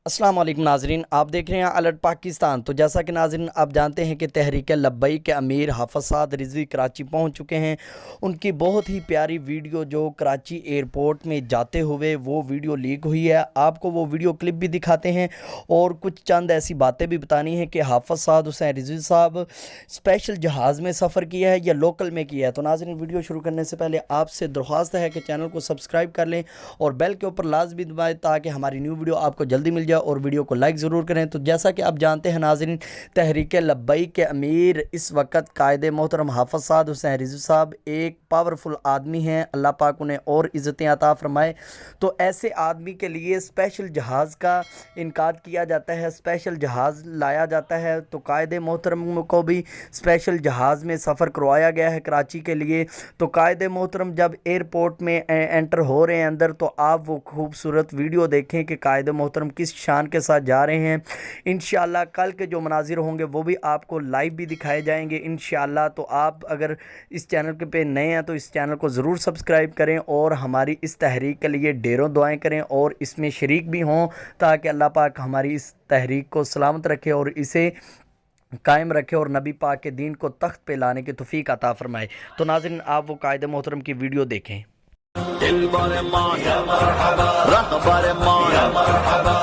अस्सलाम वालेकुम नाजरीन, आप देख रहे हैं अलर्ट पाकिस्तान। तो जैसा कि नाजरीन आप जानते हैं कि तहरीक लब्बैक के अमीर हाफ़िज़ साद रिजवी कराची पहुंच चुके हैं। उनकी बहुत ही प्यारी वीडियो जो कराची एयरपोर्ट में जाते हुए वो वीडियो लीक हुई है। आपको वो वीडियो क्लिप भी दिखाते हैं और कुछ चंद ऐसी बातें भी बतानी है कि हाफ़िज़ साद हुसैन रिजवी साहब स्पेशल जहाज़ में सफ़र किया है या लोकल में किया है। तो नाजरीन वीडियो शुरू करने से पहले आपसे दरख्वास्त है कि चैनल को सब्सक्राइब कर लें और बेल के ऊपर लाजमी दबाएं ताकि हमारी न्यू वीडियो आपको जल्दी मिल जाए और वीडियो को लाइक ज़रूर करें। तो जैसा कि आप जानते हैं नाज़रीन, तहरीक लब्बैक के अमीर इस वक्त कायदे मोहतरम हाफ़िज़ साद हुसैन रिजवी साहब एक पावरफुल आदमी हैं। अल्लाह पाक उन्हें और इज़्ज़तें अता फरमाए। तो ऐसे आदमी के लिए स्पेशल जहाज़ का इनकाद किया जाता है, स्पेशल जहाज़ लाया जाता है। तो कायदे मोहतरम को भी स्पेशल जहाज़ में सफ़र करवाया गया है कराची के लिए। तो कायदे मोहतरम जब एयरपोर्ट में एंटर हो रहे हैं अंदर, तो आप वो खूबसूरत वीडियो देखें कि कायदे मोहतरम किस शान के साथ जा रहे हैं। इंशाअल्लाह कल के जो मनाजिर होंगे वो भी आपको लाइव भी दिखाए जाएंगे इंशाअल्लाह। तो आप अगर इस चैनल के पे नए हैं तो इस चैनल को ज़रूर सब्सक्राइब करें और हमारी इस तहरीक के लिए ढेरों दुआएं करें और इसमें शरीक भी हों ताकि अल्लाह पाक हमारी इस तहरीक को सलामत रखे और इसे कायम रखे और नबी पाक के दीन को तख्त पे लाने की तौफीक अता फरमाए। तो नाज़रीन आप वो कायदे मोहतरम की वीडियो देखें। दिल बारे मां या मरहबा, रह बारे मां या मरहबा,